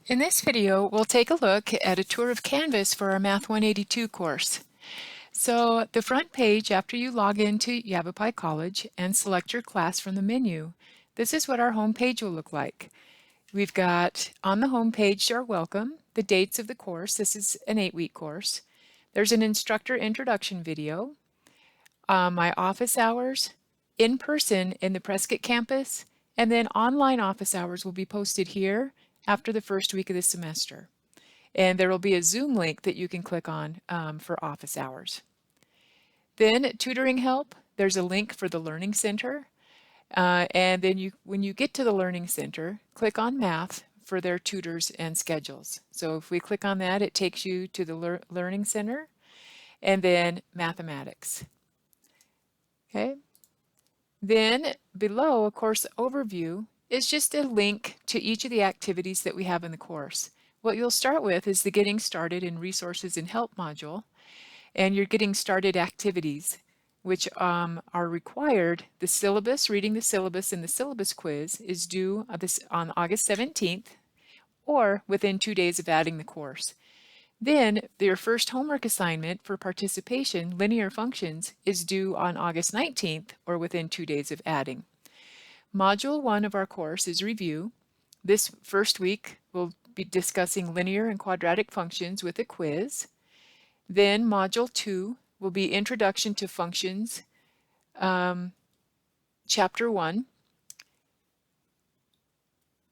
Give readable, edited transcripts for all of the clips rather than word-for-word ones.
In this video, we'll take a look at a tour of Canvas for our Math 182 course. So the front page, after you log into Yavapai College and select your class from the menu, this is what our home page will look like. We've got on the home page our welcome, the dates of the course. This is an 8-week course. There's an instructor introduction video, my office hours, in person in the Prescott campus, and then online office hours will be posted here after the first week of the semester. And there will be a Zoom link that you can click on for office hours. Then tutoring help, there's a link for the Learning Center. And then when you get to the Learning Center, click on Math for their tutors and schedules. So if we click on that, it takes you to the Learning Center and then Mathematics. Okay. Then below, a course overview is just a link to each of the activities that we have in the course. What you'll start with is the Getting Started in Resources and Help module, and your Getting Started activities, which are required. The syllabus, reading the syllabus and the syllabus quiz is due on August 17th or within 2 days of adding the course. Then your first homework assignment for participation, linear functions, is due on August 19th or within 2 days of adding. Module 1 of our course is review. This first week we'll be discussing linear and quadratic functions with a quiz. Then Module 2 will be Introduction to Functions, Chapter 1.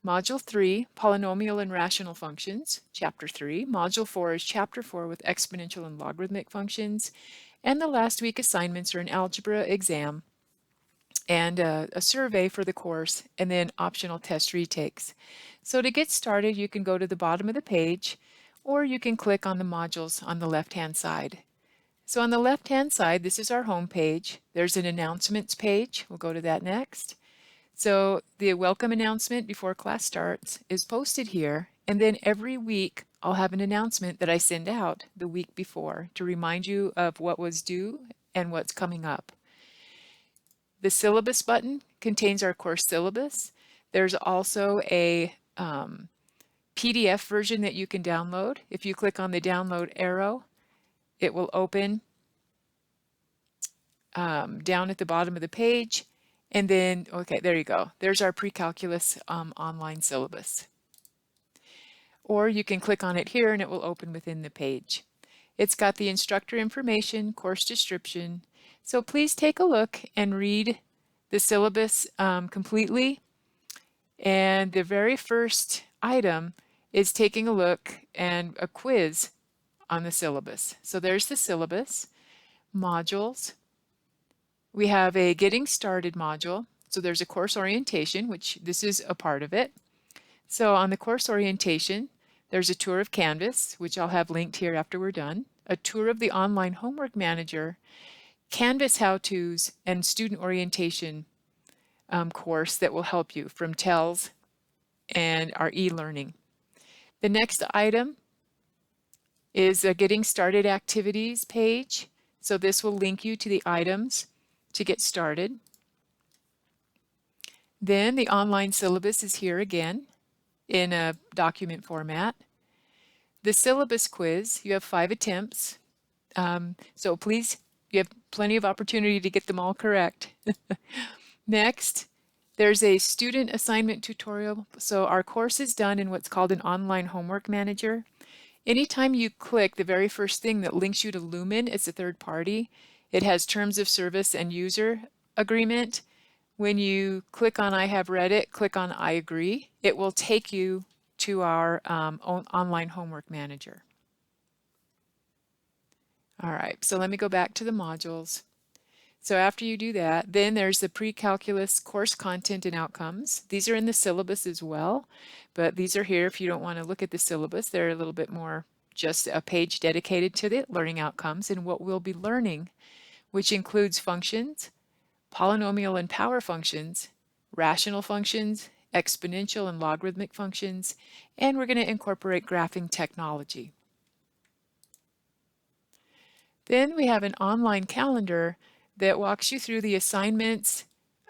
Module 3, Polynomial and Rational Functions, Chapter 3. Module 4 is Chapter 4 with Exponential and Logarithmic Functions. And the last week assignments are an algebra exam and a survey for the course, and then optional test retakes. So to get started, you can go to the bottom of the page, or you can click on the modules on the left-hand side. So on the left-hand side, this is our home page. There's an announcements page. We'll go to that next. So the welcome announcement before class starts is posted here, and then every week I'll have an announcement that I send out the week before to remind you of what was due and what's coming up. The syllabus button contains our course syllabus. There's also a PDF version that you can download. If you click on the download arrow, it will open down at the bottom of the page. And then, okay, there you go. There's our pre-calculus online syllabus. Or you can click on it here and it will open within the page. It's got the instructor information, course description. So please take a look and read the syllabus completely. And the very first item is taking a look and a quiz on the syllabus. So there's the syllabus, modules. We have a Getting Started module. So there's a course orientation, which this is a part of it. So on the course orientation, there's a tour of Canvas, which I'll have linked here after we're done, a tour of the online homework manager, Canvas how-tos, and student orientation course that will help you from TELS and our e-learning. The next item is a Getting Started activities page. So this will link you to the items to get started. Then the online syllabus is here again in a document format. The syllabus quiz, you have 5 attempts. So please, you have plenty of opportunity to get them all correct. Next, there's a student assignment tutorial. So our course is done in what's called an online homework manager. Anytime you click the very first thing that links you to Lumen, it's a third party. It has terms of service and user agreement. When you click on I have read it, click on I agree. It will take you to our online homework manager. All right, so let me go back to the modules. So after you do that, then there's the pre-calculus course content and outcomes. These are in the syllabus as well, but these are here if you don't want to look at the syllabus. They're a little bit more just a page dedicated to the learning outcomes and what we'll be learning, which includes functions, polynomial and power functions, rational functions, exponential and logarithmic functions, and we're going to incorporate graphing technology. Then we have an online calendar that walks you through the assignments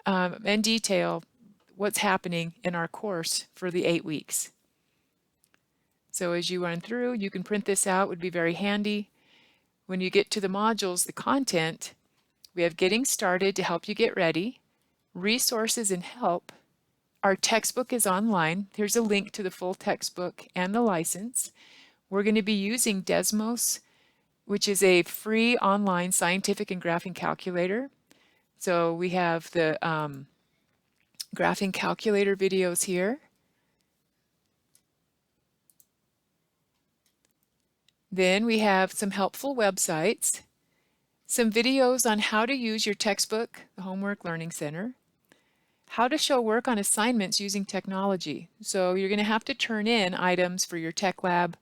and detail what's happening in our course for the 8 weeks. So as you run through, you can print this out, would be very handy. When you get to the modules, the content, we have Getting Started to help you get ready, Resources and Help. Our textbook is online. Here's a link to the full textbook and the license. We're going to be using Desmos, which is a free online scientific and graphing calculator. So we have the graphing calculator videos here. Then we have some helpful websites, some videos on how to use your textbook, the Homework Learning Center, how to show work on assignments using technology. So you're going to have to turn in items for your tech lab,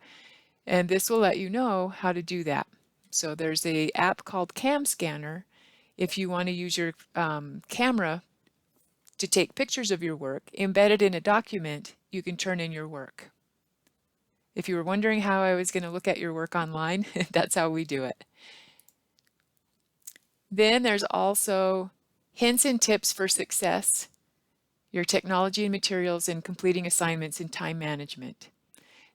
and this will let you know how to do that. So there's an app called Cam Scanner. If you want to use your camera to take pictures of your work, embedded in a document, you can turn in your work. If you were wondering how I was going to look at your work online, that's how we do it. Then there's also hints and tips for success, your technology and materials, and completing assignments and time management.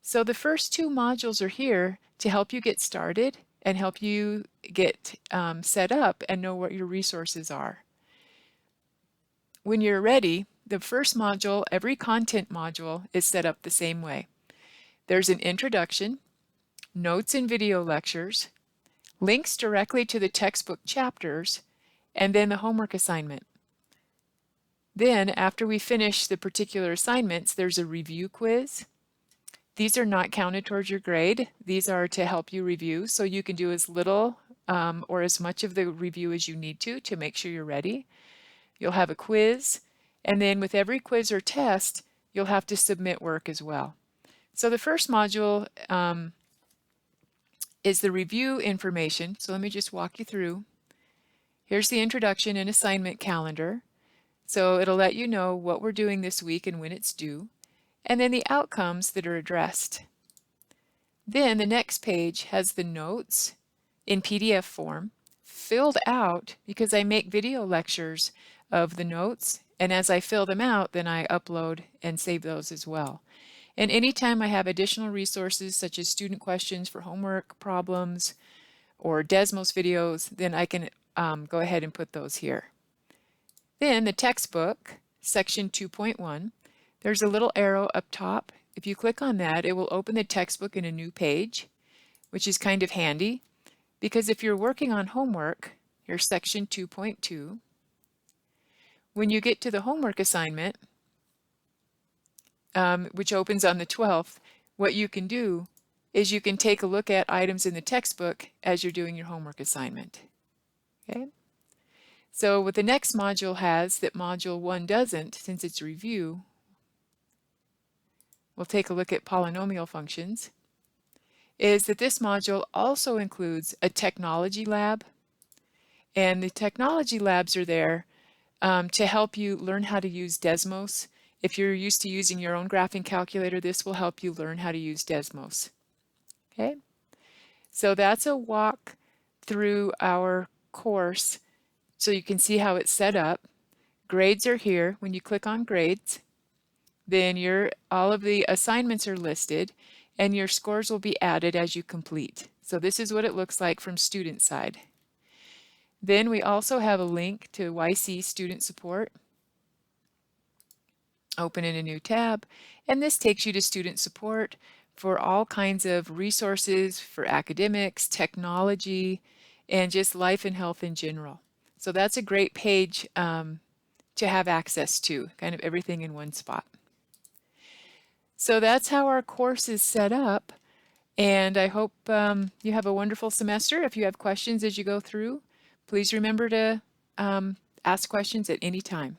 So the first two modules are here to help you get started and help you get set up and know what your resources are. When you're ready, the first module, every content module, is set up the same way. There's an introduction, notes and video lectures, links directly to the textbook chapters, and then the homework assignment. Then, after we finish the particular assignments, there's a review quiz. These are not counted towards your grade. These are to help you review, so you can do as little or as much of the review as you need to make sure you're ready. You'll have a quiz, and then with every quiz or test, you'll have to submit work as well. So the first module is the review information. So let me just walk you through. Here's the introduction and assignment calendar. So it'll let you know what we're doing this week and when it's due, and then the outcomes that are addressed. Then the next page has the notes in PDF form, filled out because I make video lectures of the notes, and as I fill them out, then I upload and save those as well. And anytime I have additional resources such as student questions for homework problems or Desmos videos, then I can go ahead and put those here. Then the textbook, section 2.1, there's a little arrow up top. If you click on that, it will open the textbook in a new page, which is kind of handy because if you're working on homework, here's section 2.2. When you get to the homework assignment, which opens on the 12th, what you can do is you can take a look at items in the textbook as you're doing your homework assignment. Okay? So what the next module has that module 1 doesn't, since it's review, we'll take a look at polynomial functions, is that this module also includes a technology lab, and the technology labs are there to help you learn how to use Desmos. If you're used to using your own graphing calculator, this will help you learn how to use Desmos. Okay, so that's a walk through our course so you can see how it's set up. Grades are here. When you click on grades, then all of the assignments are listed and your scores will be added as you complete. So this is what it looks like from student side. Then we also have a link to YC student support. Open in a new tab, and this takes you to student support for all kinds of resources for academics, technology, and just life and health in general. So that's a great page to have access to, kind of everything in one spot. So that's how our course is set up, and I hope you have a wonderful semester. If you have questions as you go through, please remember to ask questions at any time.